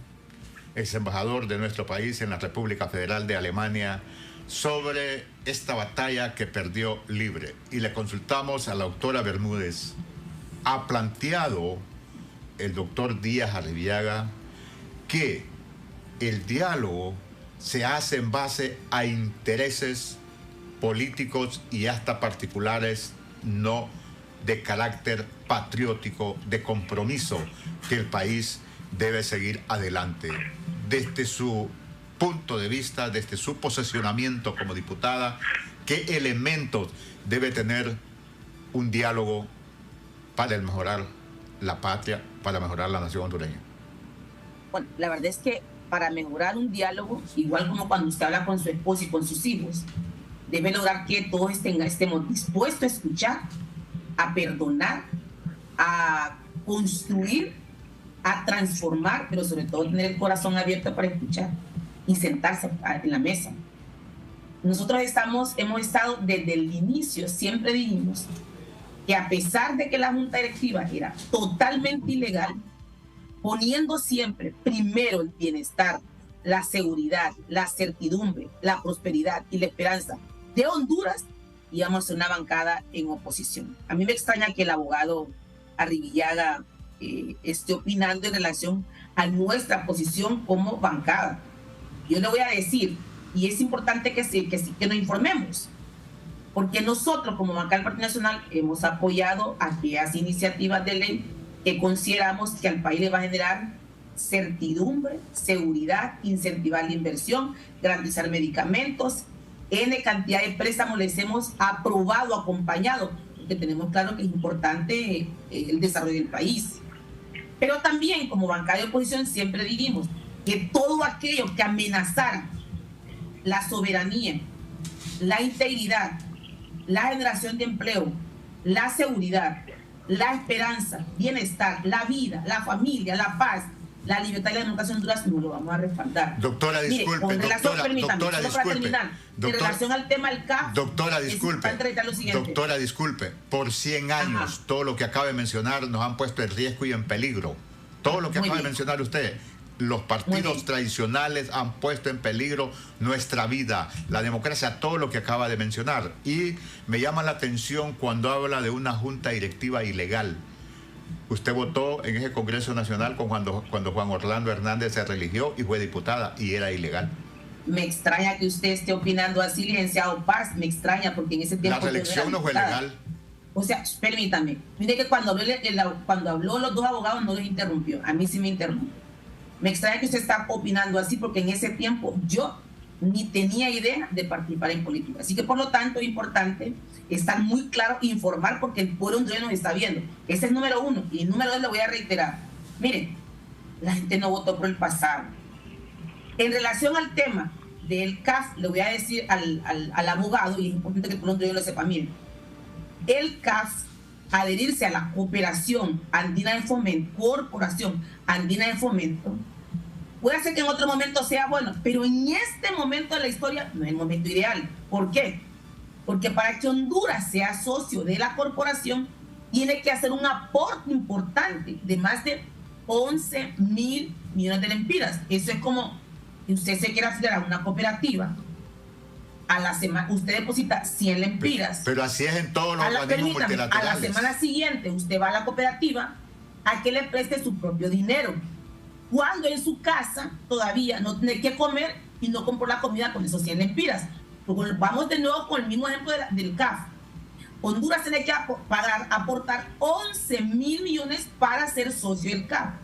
ex embajador de nuestro país en la República Federal de Alemania, sobre esta batalla que perdió Libre. Y le consultamos a la doctora Bermúdez. Ha planteado el doctor Díaz Arribillaga que el diálogo se hace en base a intereses políticos y hasta particulares, no de carácter patriótico, de compromiso que el país debe seguir adelante. Desde su punto de vista, desde su posicionamiento como diputada, ¿qué elementos debe tener un diálogo para mejorar la patria, para mejorar la nación hondureña? Bueno, la verdad es que para mejorar un diálogo, igual como cuando usted habla con su esposo y con sus hijos, debe lograr que todos estemos dispuestos a escuchar, a perdonar, a construir, a transformar, pero sobre todo tener el corazón abierto para escuchar y sentarse en la mesa. Nosotros hemos estado desde el inicio, siempre dijimos que a pesar de que la Junta Directiva era totalmente ilegal, poniendo siempre primero el bienestar, la seguridad, la certidumbre, la prosperidad y la esperanza de Honduras, íbamos a ser una bancada en oposición. A mí me extraña que el abogado Arribillaga esté opinando en relación a nuestra posición como bancada. Yo le voy a decir, y es importante que nos informemos, porque nosotros como bancada del Partido Nacional hemos apoyado aquellas iniciativas de ley que consideramos que al país le va a generar certidumbre, seguridad, incentivar la inversión, garantizar medicamentos, N cantidad de préstamos les hemos aprobado, acompañado, porque tenemos claro que es importante el desarrollo del país. Pero también como bancada de oposición siempre dijimos que todo aquello que amenazara la soberanía, la integridad, la generación de empleo, la seguridad, la esperanza, bienestar, la vida, la familia, la paz, la libertad y la democracia en Honduras, no lo vamos a respaldar. Doctora, disculpe. Mire, en relación al tema del CAF, doctora, disculpe. Por 100 años, todo lo que acaba de mencionar nos han puesto en riesgo y en peligro. Todo lo que acaba de mencionar usted. Los partidos tradicionales han puesto en peligro nuestra vida, la democracia, todo lo que acaba de mencionar. Y me llama la atención cuando habla de una junta directiva ilegal. Usted votó en ese Congreso Nacional cuando Juan Orlando Hernández se religió y fue diputada y era ilegal. Me extraña que usted esté opinando así, licenciado Paz, me extraña porque en ese tiempo... La reelección no fue legal. O sea, permítame, mire que cuando habló los dos abogados no les interrumpió, a mí sí me interrumpió. Me extraña que usted está opinando así porque en ese tiempo yo ni tenía idea de participar en política. Así que por lo tanto es importante estar muy claro, informar, porque el pueblo hondureño nos está viendo. Ese es número uno. Y número dos le voy a reiterar. Miren, la gente no votó por el pasado. En relación al tema del CAF, le voy a decir al abogado, y es importante que el pueblo hondureño lo sepa bien, el CAF, adherirse a la Cooperación Andina de Fomento, Corporación Andina de Fomento, puede ser que en otro momento sea bueno, pero en este momento de la historia no es el momento ideal. ¿Por qué? Porque para que Honduras sea socio de la corporación, tiene que hacer un aporte importante de más de 11.000 millones de lempiras. Eso es como si usted se quiere afiliar a una cooperativa, a la semana usted deposita 100 lempiras. Pero así es en todos los organismos multilaterales. A la semana siguiente usted va a la cooperativa a que le preste su propio dinero, cuando en su casa todavía no tiene que comer y no compró la comida con esos 100 lempiras. Vamos de nuevo con el mismo ejemplo del CAF. Honduras tiene que aportar 11.000 millones para ser socio del CAF,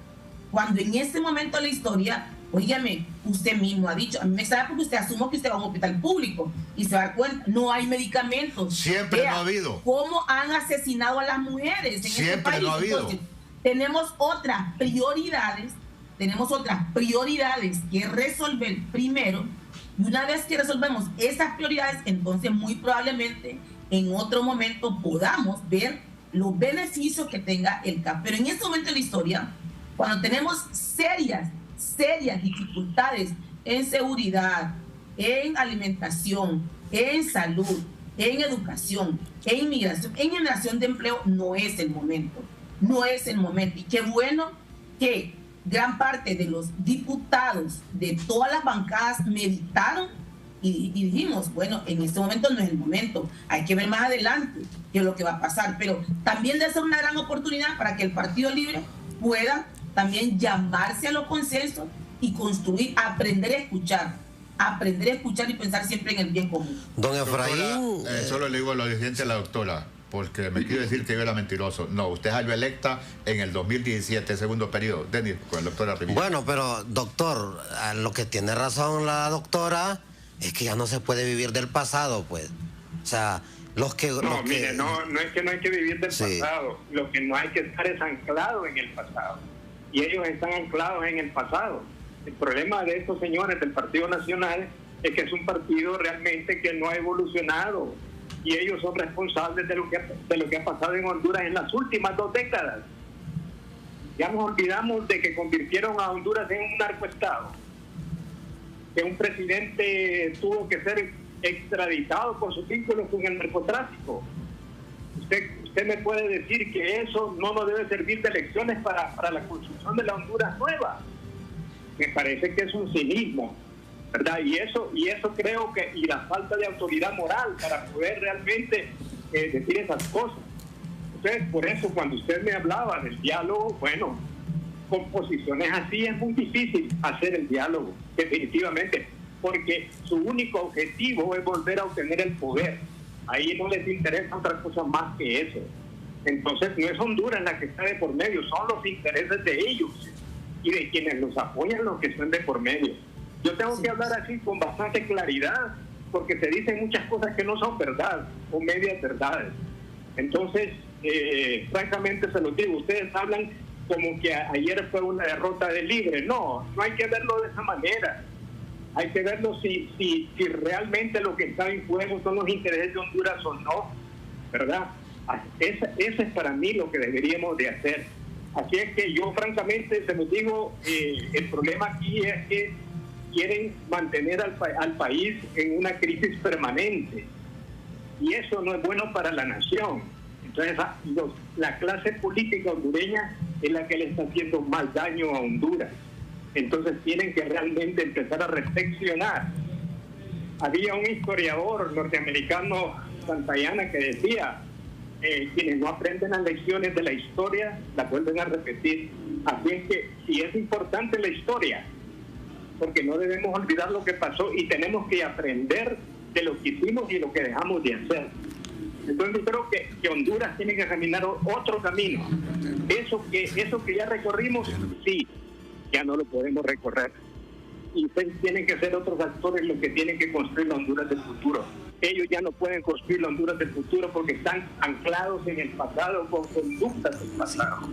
cuando en este momento de la historia, óigame, usted mismo ha dicho, a mí me sabe porque usted asumo que usted va a un hospital público y se da cuenta, no hay medicamentos. Siempre Vea, no ha habido. ¿Cómo han asesinado a las mujeres en Siempre este país? No ha habido. Entonces, tenemos otras prioridades que resolver primero, y una vez que resolvemos esas prioridades, entonces muy probablemente en otro momento podamos ver los beneficios que tenga el CAF. Pero en este momento de la historia, cuando tenemos serias dificultades en seguridad, en alimentación, en salud, en educación, en inmigración, en generación de empleo, no es el momento. Y qué bueno que gran parte de los diputados de todas las bancadas meditaron y dijimos, bueno, en este momento no es el momento, hay que ver más adelante qué es lo que va a pasar, pero también debe ser una gran oportunidad para que el Partido Libre pueda también llamarse a los consensos y construir, aprender a escuchar y pensar siempre en el bien común. Don Efraín, solo le digo a lo siguiente a la doctora, porque me quiere decir que yo era mentiroso. No, usted salió electa en el 2017, segundo periodo. Denis, con el doctor Arrimilla. Bueno, pero doctor, lo que tiene razón la doctora es que ya no se puede vivir del pasado, pues. O sea, no es que no hay que vivir del pasado. Lo que no hay que estar es anclado en el pasado. Y ellos están anclados en el pasado. El problema de estos señores del Partido Nacional es que es un partido realmente que no ha evolucionado. Y ellos son responsables de lo que ha pasado en Honduras en las últimas 2 décadas. Ya nos olvidamos de que convirtieron a Honduras en un narcoestado, que un presidente tuvo que ser extraditado por sus vínculos con el narcotráfico. Usted me puede decir que eso no nos debe servir de lecciones para la construcción de la Honduras nueva. Me parece que es un cinismo, ¿verdad? Y eso creo que, y la falta de autoridad moral para poder realmente decir esas cosas. Entonces, por eso cuando usted me hablaba del diálogo, bueno, con posiciones así es muy difícil hacer el diálogo, definitivamente, porque su único objetivo es volver a obtener el poder. Ahí no les interesa otra cosa más que eso. Entonces no es Honduras la que está de por medio, son los intereses de ellos y de quienes los apoyan los que están de por medio. Yo tengo que hablar así con bastante claridad, porque se dicen muchas cosas que no son verdad o medias verdades. Entonces, francamente se los digo, ustedes hablan como que ayer fue una derrota de Libre. No hay que verlo de esa manera. Hay que verlo si realmente lo que está en juego son los intereses de Honduras o no, ¿verdad? Ese es para mí lo que deberíamos de hacer. Así es que yo francamente se los digo, el problema aquí es que quieren mantener al país en una crisis permanente y eso no es bueno para la nación. Entonces la clase política hondureña es la que le está haciendo más daño a Honduras. Entonces tienen que realmente empezar a reflexionar. Había un historiador norteamericano, Santayana, que decía, quienes no aprenden las lecciones de la historia, las vuelven a repetir. Así es que sí es importante la historia, porque no debemos olvidar lo que pasó y tenemos que aprender de lo que hicimos y lo que dejamos de hacer. Entonces yo creo que Honduras tiene que caminar otro camino. Eso que ya recorrimos, sí, ya no lo podemos recorrer. y tienen que ser otros actores los que tienen que construir la Honduras del futuro. Ellos ya no pueden construir la Honduras del futuro porque están anclados en el pasado con conductas del pasado.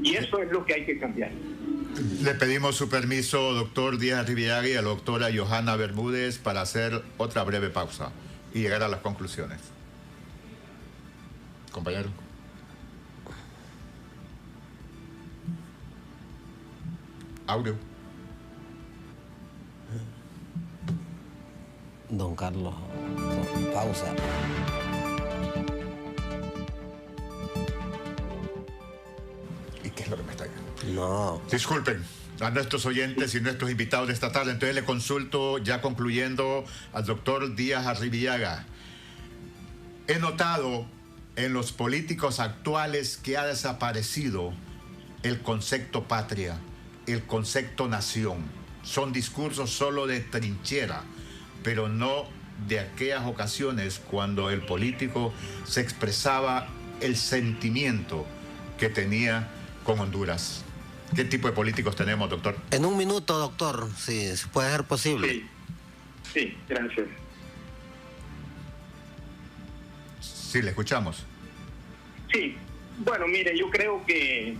Y eso es lo que hay que cambiar. Le pedimos su permiso, doctor Díaz Arribillaga, y a la doctora Johanna Bermúdez para hacer otra breve pausa y llegar a las conclusiones. Compañero. Audio. Don Carlos, pausa. ¿Y qué es lo que me está diciendo? No. Disculpen a nuestros oyentes y nuestros invitados de esta tarde. Entonces le consulto, ya concluyendo, al doctor Díaz Arribillaga. He notado en los políticos actuales que ha desaparecido el concepto patria, el concepto nación. Son discursos solo de trinchera, pero no de aquellas ocasiones cuando el político se expresaba el sentimiento que tenía con Honduras. ¿Qué tipo de políticos tenemos, doctor? En un minuto, doctor, si puede ser posible. Sí, gracias. Sí, le escuchamos. Sí, bueno, mire, yo creo que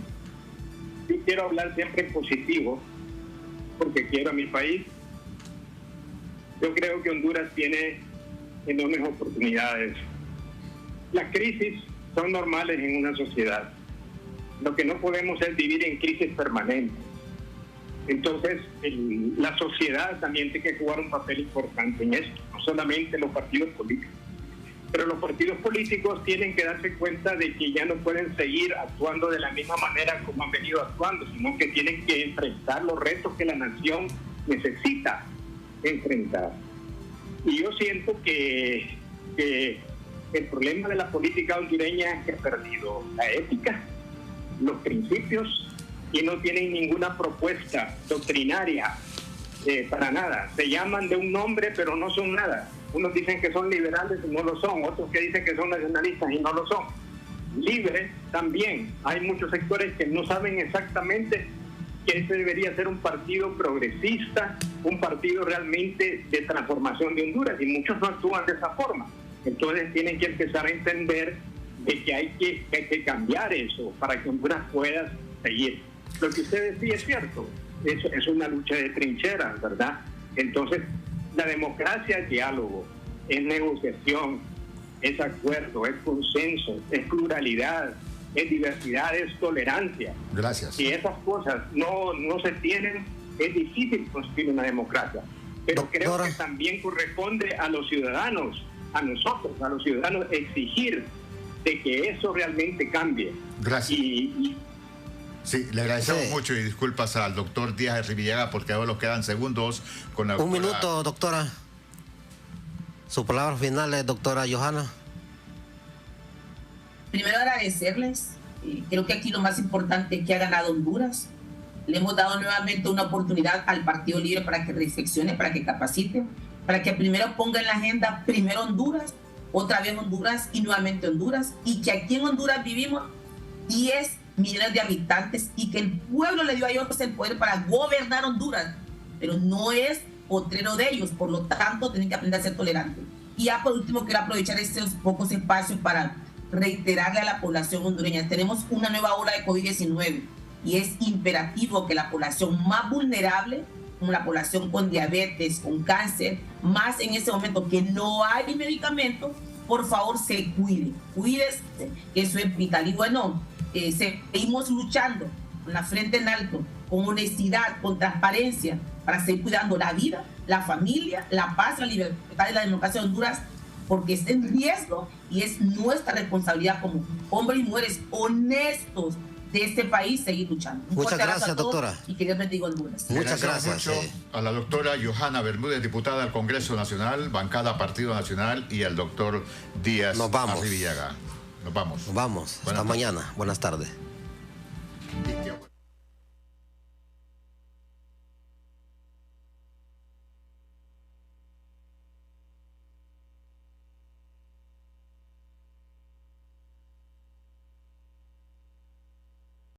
yo quiero hablar siempre en positivo, porque quiero a mi país. Yo creo que Honduras tiene enormes oportunidades. Las crisis son normales en una sociedad. Lo que no podemos es vivir en crisis permanentes. Entonces, la sociedad también tiene que jugar un papel importante en esto, no solamente los partidos políticos. Pero los partidos políticos tienen que darse cuenta de que ya no pueden seguir actuando de la misma manera como han venido actuando, sino que tienen que enfrentar los retos que la nación necesita enfrentar. Y yo siento que el problema de la política hondureña es que ha perdido la ética, los principios, y no tienen ninguna propuesta doctrinaria para nada. Se llaman de un nombre, pero no son nada. Unos dicen que son liberales y no lo son, otros que dicen que son nacionalistas y no lo son. Libres también. Hay muchos sectores que no saben exactamente que ese debería ser un partido progresista, un partido realmente de transformación de Honduras, y muchos no actúan de esa forma. Entonces tienen que empezar a entender de que hay que cambiar eso para que Honduras pueda seguir. Lo que usted decía es cierto, es una lucha de trincheras, ¿verdad? Entonces, la democracia es diálogo, es negociación, es acuerdo, es consenso, es pluralidad, es diversidad, es tolerancia. Gracias. Si esas cosas no se tienen, es difícil construir una democracia. Pero creo que también corresponde a los ciudadanos, a nosotros, a los ciudadanos, exigir de que eso realmente cambie. Gracias. Sí, le agradecemos mucho y disculpas al doctor Díaz Arribillaga porque ahora nos quedan segundos con la doctora. Un minuto, doctora. Su palabra final es, doctora Johanna. Primero agradecerles. Creo que aquí lo más importante es que ha ganado Honduras. Le hemos dado nuevamente una oportunidad al Partido Libre para que reflexione, para que capacite, para que primero ponga en la agenda primero Honduras, otra vez Honduras y nuevamente Honduras, y que aquí en Honduras vivimos 10 millones de habitantes y que el pueblo le dio a ellos el poder para gobernar Honduras, pero no es potrero de ellos, por lo tanto tienen que aprender a ser tolerantes. Y ya por último quiero aprovechar estos pocos espacios para reiterarle a la población hondureña, tenemos una nueva ola de COVID-19 y es imperativo que la población más vulnerable, como la población con diabetes, con cáncer, más en ese momento que no hay medicamentos, por favor se cuide, cuídese, eso es vital. Y bueno, seguimos luchando con la frente en alto, con honestidad, con transparencia, para seguir cuidando la vida, la familia, la paz, la libertad y la democracia de Honduras, porque está en riesgo y es nuestra responsabilidad como hombres y mujeres honestos de este país seguir luchando. Muchas gracias, doctora. Y que Dios bendiga Honduras. Muchas gracias. Mucho a la doctora Johanna Bermúdez, diputada al Congreso Nacional, bancada Partido Nacional, y al doctor Díaz Arribillaga. Nos vamos. Hasta mañana. Buenas tardes.